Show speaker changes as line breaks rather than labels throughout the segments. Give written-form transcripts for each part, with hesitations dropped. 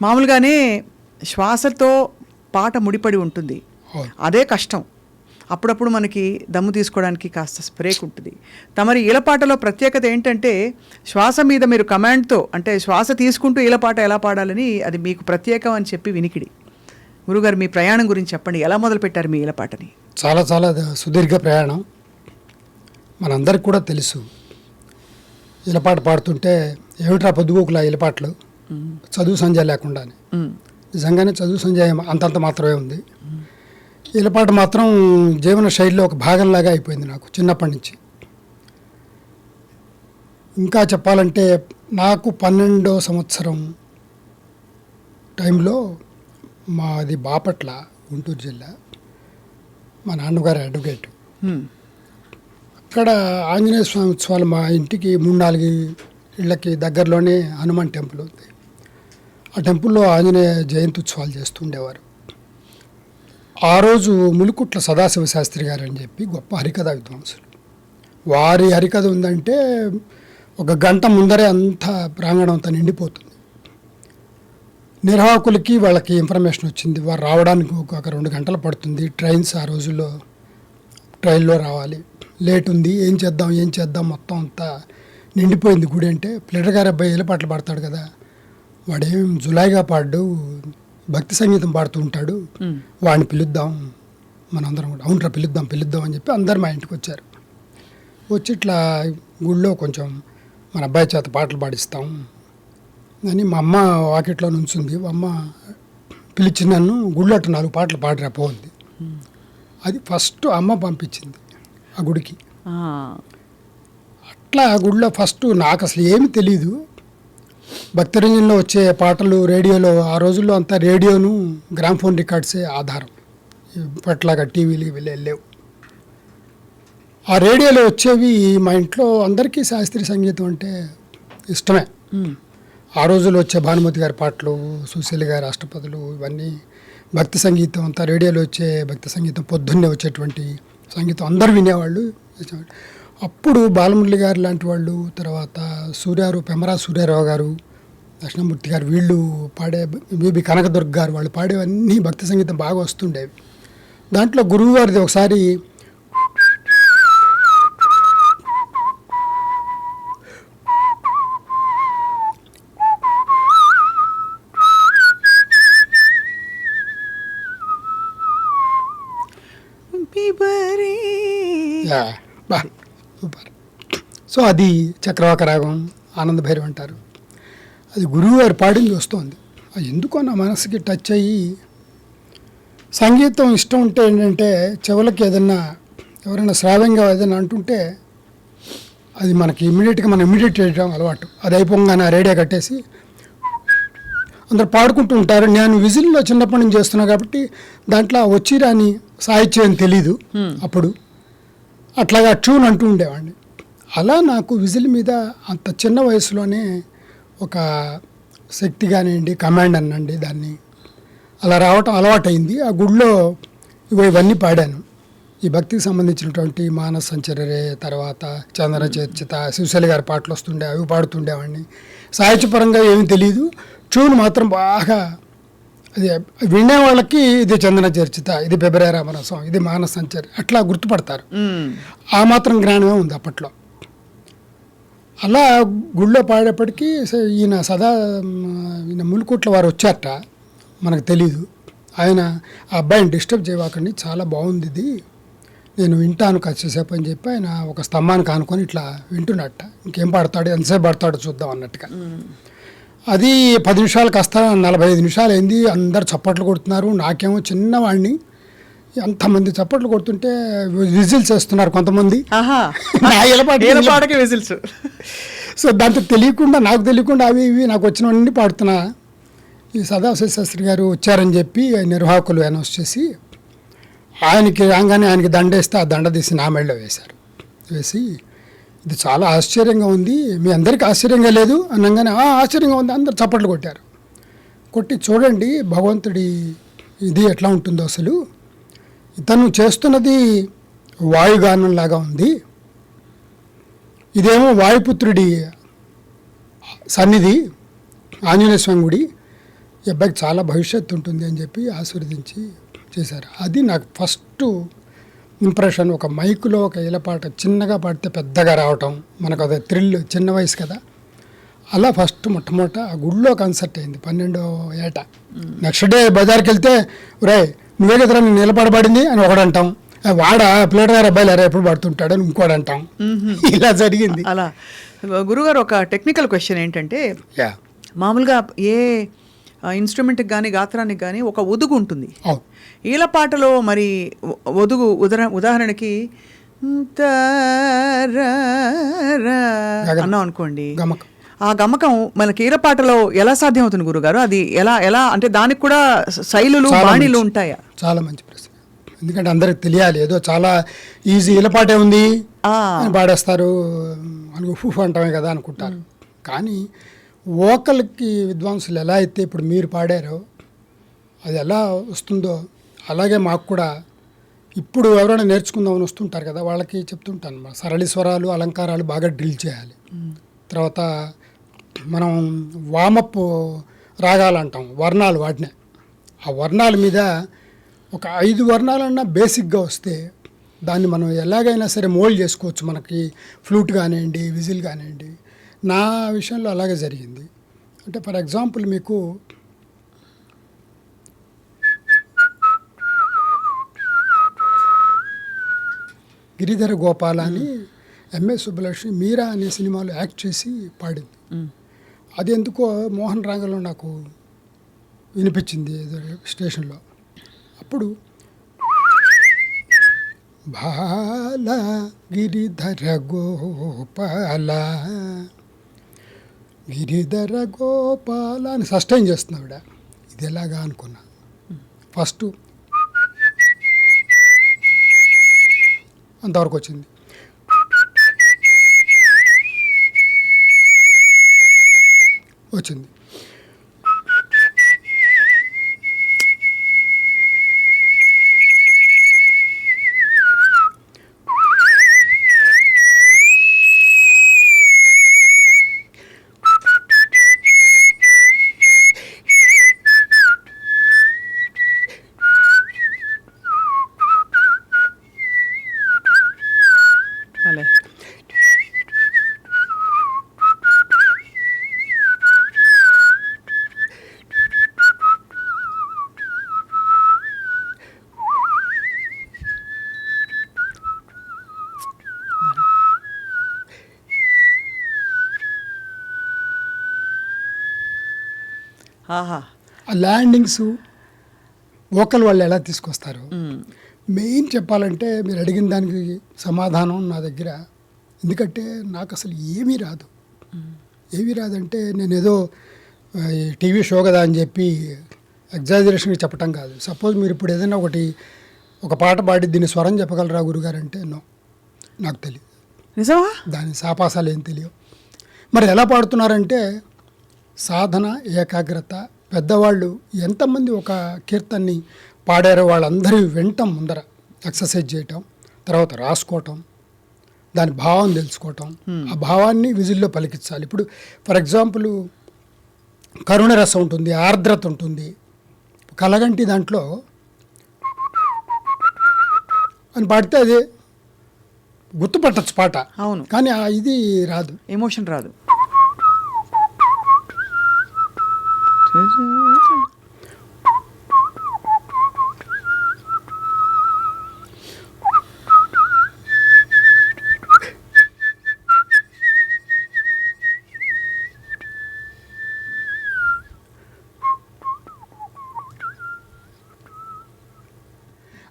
మామూలుగానే శ్వాసతో పాట ముడిపడి ఉంటుంది. అదే కష్టం. అప్పుడప్పుడు మనకి దమ్ము తీసుకోవడానికి కాస్త బ్రేక్ ఉంటుంది. తమరి ఈలపాటలో ప్రత్యేకత ఏంటంటే శ్వాస మీద మీరు కమాండ్తో, అంటే శ్వాస తీసుకుంటూ ఈలపాట ఎలా పాడాలని, అది మీకు ప్రత్యేకం అని చెప్పి వినికిడి. గురుగారు, మీ ప్రయాణం గురించి చెప్పండి. ఎలా మొదలుపెట్టారు మీ ఈలపాటని?
చాలా చాలా సుదీర్ఘ ప్రయాణం. మనందరికి కూడా తెలుసు, ఈలపాట పాడుతుంటే ఏమిట్రా పొద్దుగోకులా ఈలపాటలు, చదువు సంజయ్ లేకుండానే. నిజంగానే చదువు సంజయ్ అంతంత మాత్రమే ఉంది. ఈలపాట మాత్రం జీవన శైలిలో ఒక భాగంలాగా అయిపోయింది నాకు చిన్నప్పటి నుంచి. ఇంకా చెప్పాలంటే నాకు 12వ సంవత్సరం టైంలో మాది బాపట్ల, గుంటూరు జిల్లా. మా నాన్నగారు అడ్వకేట్. అక్కడ ఆంజనేయ స్వామి ఉత్సవాలు మా ఇంటికి 3-4 ఇళ్ళకి దగ్గరలోనే హనుమాన్ టెంపుల్ ఉంది. ఆ టెంపుల్లో ఆంజనేయ జయంతి ఉత్సవాలు చేస్తుండేవారు. ఆ రోజు ములుకుట్ల సదాశివ శాస్త్రి గారు అని చెప్పి గొప్ప హరికథ విద్వాంసులు. వారి హరికథ ఉందంటే ఒక గంట ముందరే అంతా ప్రాంగణం అంతా నిండిపోతుంది. నిర్వాహకులకి వాళ్ళకి ఇన్ఫర్మేషన్ వచ్చింది, వారు రావడానికి ఒక 2 గంటలు పడుతుంది. ట్రైన్స్ ఆ రోజుల్లో ట్రైన్లో రావాలి, లేట్ ఉంది, ఏం చేద్దాం మొత్తం అంతా నిండిపోయింది గుడి. అంటే ప్లేటర్ గారు అబ్బాయి ఈలపాటలు పాడతాడు కదా, వాడేం జులాయిగా పాడు, భక్తి సంగీతం పాడుతూ ఉంటాడు, వాడిని పిలుద్దాం మనందరం కూడా. అవునరా పిలుద్దాం అని చెప్పి అందరు మా ఇంటికి వచ్చారు. వచ్చి ఇట్లా గుళ్ళో కొంచెం మన అబ్బాయి చేత పాటలు పాడిస్తాం అని మా అమ్మ వాకిట్లో నుంచుంది. మా అమ్మ పిలిచి నన్ను గుళ్ళో 4 పాటలు పాడిరా పోంది. అది ఫస్ట్ అమ్మ పంపించింది ఆ గుడికి. అట్లా గుడిలో ఫస్ట్ నాకు అసలు ఏమి తెలీదు. భక్తిరంజన్లో వచ్చే పాటలు రేడియోలో, ఆ రోజుల్లో అంతా రేడియోను గ్రామ్ఫోన్ రికార్డ్సే ఆధారం, ఇప్పట్లాగా టీవీలు లేవు. ఆ రేడియోలో వచ్చేవి మా ఇంట్లో అందరికీ శాస్త్రీయ సంగీతం అంటే ఇష్టమే. ఆ రోజుల్లో వచ్చే భానుమతి గారి పాటలు, సుశీల గారి అష్టపదులు, ఇవన్నీ భక్తి సంగీతం అంతా రేడియోలో వచ్చే భక్తి సంగీతం, పొద్దున్నే వచ్చేటువంటి సంగీతం అందరూ వినేవాళ్ళు. అప్పుడు బాలమురళి గారు లాంటి వాళ్ళు, తర్వాత పెమరా సూర్యారావు గారు, దక్షిణమూర్తి గారు, వీళ్ళు పాడే, బీబీ కనకదుర్గ గారు, వాళ్ళు పాడేవన్నీ భక్తి సంగీతం బాగా వస్తుండేవి. దాంట్లో గురువు గారిది ఒకసారి సూపర్. సో అది చక్రవాక రాగం, ఆనంద భైరవ్ అంటారు. అది గురువు గారు పాడింది వస్తుంది. అది ఎందుకో నా మనసుకి టచ్ అయ్యి, సంగీతం ఇష్టం ఉంటే ఏంటంటే చెవులకి ఎవరైనా శ్రావ్యంగా ఏదైనా అంటుంటే అది మనకి మనం ఇమ్మీడియట్ చేయడం అలవాటు. అది అయిపోగానే రేడియో కట్టేసి అందరు పాడుకుంటూ ఉంటారు. నేను విజిల్లో చిన్నప్పటి నుంచి చేస్తున్నా కాబట్టి దాంట్లో వచ్చిరాని సాహిత్యం తెలీదు అప్పుడు. అట్లాగా ట్యూన్ అంటూ ఉండేవాడిని. అలా నాకు విజిల్ మీద అంత చిన్న వయసులోనే ఒక శక్తి కానివ్వండి, కమాండ్ అనండి, దాన్ని అలా రావటం అలవాటైంది. ఆ గుడిలో ఇవన్నీ పాడాను. ఈ భక్తికి సంబంధించినటువంటి మానస సంచరరే, తర్వాత చందన చర్చిత, శివశైల గారి పాటలు వస్తుండే, అవి పాడుతుండేవాడిని. సాహిత్యపరంగా ఏమీ తెలియదు, ట్యూన్ మాత్రం బాగా, అది వినే వాళ్ళకి ఇది చందన చర్చిత, ఇది బెబరే రామరసం, ఇది మానస సంచరి, అట్లా గుర్తుపడతారు. ఆ మాత్రం జ్ఞానమే ఉంది అప్పట్లో. అలా గుళ్ళో పాడేప్పటికీ ఈయన ములుకుట్ల వారు వచ్చారట, మనకు తెలీదు. ఆయన ఆ అబ్బాయిని డిస్టర్బ్ చేయవాకండి, చాలా బాగుంది ఇది, నేను వింటాను కాసేపు అని చెప్పి ఆయన ఒక స్తంభానికి ఆనుకొని ఇట్లా వింటున్నట్ట. ఇంకేం పాడతాడు, ఎంతసేపు పాడతాడో చూద్దాం అన్నట్టుగా. అది 10 నిమిషాలు కాస్త 45 నిమిషాలు అయింది. అందరు చప్పట్లు కొడుతున్నారు. నాకేమో చిన్నవాడిని, అంతమంది చప్పట్లు కొడుతుంటే విజిల్స్ వేస్తున్నారు కొంతమంది.
విజిల్స్.
సో దాంతో నాకు తెలియకుండా అవి ఇవి నాకు వచ్చినవన్నీ పాడుతున్నా. ఈ సదాశివ శాస్త్రి గారు వచ్చారని చెప్పి నిర్వాహకులు అనౌన్స్ చేసి ఆయనకి రాగానే ఆయనకి దండేస్తే ఆ దండ తీసి నా మెడలో వేసి ఇది చాలా ఆశ్చర్యంగా ఉంది, మీ అందరికీ ఆశ్చర్యంగా లేదు అనగానే ఆశ్చర్యంగా ఉంది, అందరు చప్పట్లు కొట్టారు. కొట్టి చూడండి భగవంతుడి ఇది ఎట్లా ఉంటుందో అసలు, ఇతను చేస్తున్నది వాయుగానంలాగా ఉంది, ఇదేమో వాయుపుత్రుడి సన్నిధి ఆంజనేయ స్వామి గుడి, ఈ అబ్బాయికి చాలా భవిష్యత్తు ఉంటుంది అని చెప్పి ఆశీర్వదించి చేశారు. అది నాకు ఫస్ట్ ఇంప్రెషన్. ఒక మైకులో ఒక ఈలపాట చిన్నగా పాడితే పెద్దగా రావటం, మనకు అదే థ్రిల్, చిన్న వయసు కదా. అలా ఫస్ట్ మొట్టమొదట ఆ గుడిలో కన్సర్ట్ అయింది 12వ ఏట. నెక్స్ట్ డే బజార్కి వెళ్తే రే నువ్వే కదరా నేను నిలబడబడింది అని ఒకడంటాం, వాడ ప్లేట్ గారు అబ్బాయిలు ఎరా ఎప్పుడు పడుతుంటాడు అని ఇంకోటి అంటాం. ఇలా జరిగింది.
అలా గురుగారు ఒక టెక్నికల్ క్వశ్చన్ ఏంటంటే,
యా
మామూలుగా ఏ ఇన్స్ట్రుమెంట్కి కానీ గాత్రానికి కానీ ఒక ఒదుగు ఉంటుంది.
అవును.
ఈలపాటలో మరి ఒదుగు ఉదాహరణకి అన్నాం అనుకోండి,
గమకం.
ఆ గమకం మనకి ఈలపాటలో ఎలా సాధ్యం అవుతుంది గురుగారు? అది ఎలా అంటే దానికి కూడా శైలులు బాణీలు ఉంటాయా?
చాలా మంచి ప్రశ్న. ఎందుకంటే అందరికి తెలియాలి. ఏదో చాలా ఈజీ ఈలపాటే ఉంది అని పాడేస్తారు అని ఫూఫ్ అంటామే కదా అనుకుంటారు. కానీ వోకల్కి విద్వాంసులు ఎలా అయితే ఇప్పుడు మీరు పాడారో అది ఎలా వస్తుందో అలాగే మాకు కూడా ఇప్పుడు ఎవరైనా నేర్చుకుందామని వస్తుంటారు కదా, వాళ్ళకి చెప్తుంటాను సరళి స్వరాలు అలంకారాలు బాగా డ్రిల్ చేయాలి. తర్వాత మనం వామప్ రాగాలు అంటాం, వర్ణాలు వాటినే. ఆ వర్ణాల మీద ఒక 5 వర్ణాలన్నా బేసిక్గా వస్తే దాన్ని మనం ఎలాగైనా సరే మోల్డ్ చేసుకోవచ్చు. మనకి ఫ్లూట్ కానివ్వండి, విజిల్ కానివ్వండి. నా విషయంలో అలాగే జరిగింది. అంటే ఫర్ ఎగ్జాంపుల్ మీకు గిరిధర గోపాల అని ఎంఎస్ సుబ్బలక్ష్మి మీరా అనే సినిమాలో యాక్ట్ చేసి పాడింది. అది ఎందుకో మోహన్ రాగంలో నాకు వినిపించింది ఏదో స్టేషన్లో. అప్పుడు బాల గిరిధర గోపాల గిరిధర గోపాల అని సస్టైన్ చేస్తుంది ఆవిడ. ఇది ఎలాగా అనుకున్నా. ఫస్ట్ అంతవరకు వచ్చింది.
అలే ఆహా.
ఆ ల్యాండింగ్స్ వోకల్ వాళ్ళు ఎలా తీసుకొస్తారు మెయిన్ చెప్పాలంటే మీరు అడిగిన దానికి సమాధానం నా దగ్గర. ఎందుకంటే నాకు అసలు ఏమీ రాదంటే నేను ఏదో టీవీ షో కదా అని చెప్పి ఎగ్జాజరేషన్గా చెప్పటం కాదు. సపోజ్ మీరు ఇప్పుడు ఏదైనా ఒక పాట పాడి దీన్ని స్వరం చెప్పగలరా గురుగారు అంటే నో, నాకు తెలియదు.
నిజమా?
దాని సాపాసాలు ఏం తెలియవు. మరి ఎలా పాడుతున్నారంటే సాధన, ఏకాగ్రత. పెద్దవాళ్ళు ఎంతమంది ఒక కీర్తన్ని పాడారో వాళ్ళందరూ వినటం, ముందర ఎక్సర్సైజ్ చేయటం, తర్వాత రాసుకోవటం, దాని భావం తెలుసుకోవటం, ఆ భావాన్ని విజిల్లో పలికించాలి. ఇప్పుడు ఫర్ ఎగ్జాంపుల్ కరుణరసం ఉంటుంది, ఆర్ద్రత ఉంటుంది. కలగంటి దాంట్లో అని పాడితే అదే గుర్తుపట్టచ్చు పాట.
అవును.
కానీ ఇది రాదు,
ఎమోషన్ రాదు.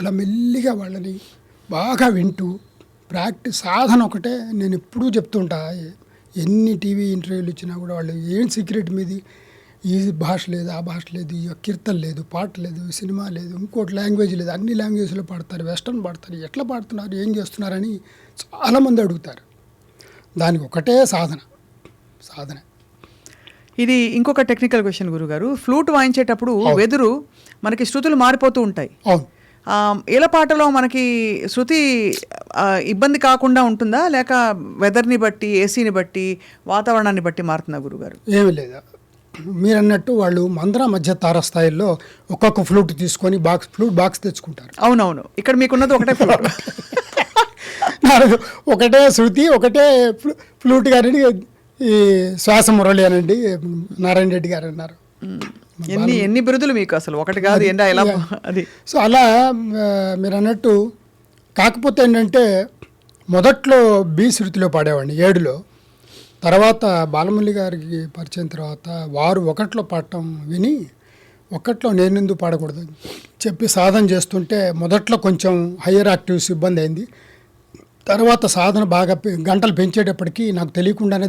అలా మెల్లిగా వాళ్ళని బాగా వింటూ ప్రాక్టీస్, సాధన ఒకటే. నేను ఎప్పుడూ చెప్తుంటా, ఎన్ని టీవీ ఇంటర్వ్యూలు ఇచ్చినా కూడా వాళ్ళు ఏం సీక్రెట్ మీది, ఈ భాష లేదు, ఆ భాష లేదు, ఈ కీర్తన లేదు, పాట లేదు, సినిమా లేదు, ఇంకోటి లాంగ్వేజ్ లేదు, అన్ని లాంగ్వేజ్లో పాడతారు, వెస్టర్న్ పాడతారు, ఎట్లా పాడుతున్నారు, ఏం చేస్తున్నారని చాలామంది అడుగుతారు. దానికి ఒకటే సాధన.
ఇది ఇంకొక టెక్నికల్ క్వశ్చన్ గురుగారు. ఫ్లూట్ వాయించేటప్పుడు వెదురు మనకి శృతులు మారిపోతూ ఉంటాయి.
అవును.
ఈలపాటలో మనకి శృతి ఇబ్బంది కాకుండా ఉంటుందా, లేక వెదర్ని బట్టి, ఏసీని బట్టి, వాతావరణాన్ని బట్టి మారుతుందా గురుగారు?
ఏమీ లేదా. మీరు అన్నట్టు వాళ్ళు మంద్ర మధ్య తారస్థాయిల్లో ఒక్కొక్క ఫ్లూట్ తీసుకొని ఫ్లూట్ బాక్స్ తెచ్చుకుంటారు.
అవునవును, ఇక్కడ మీకున్నది ఒకటే ఫ్లూట్.
నాకు ఒకటే శృతి, ఒకటే ఫ్లూట్ గారని ఈ శ్వాస మురళి అనండి నారాయణ రెడ్డి గారు అన్నారు.
ఎన్ని బిరుదులు మీకు అసలు, ఒకటి కాదు ఎలా అది.
సో అలా మీరు అన్నట్టు. కాకపోతే ఏంటంటే మొదట్లో బి శృతిలో పాడేవాడిని 7లో. తర్వాత బాలమురళి గారికి పరిచయం తర్వాత వారు 1లో పాడటం విని 1లో నేనెందుకు పాడకూడదు చెప్పి సాధన చేస్తుంటే మొదట్లో కొంచెం హయ్యర్ యాక్టివ్స్ ఇబ్బంది అయింది. తర్వాత సాధన బాగా గంటలు పెంచేటప్పటికి నాకు తెలియకుండానే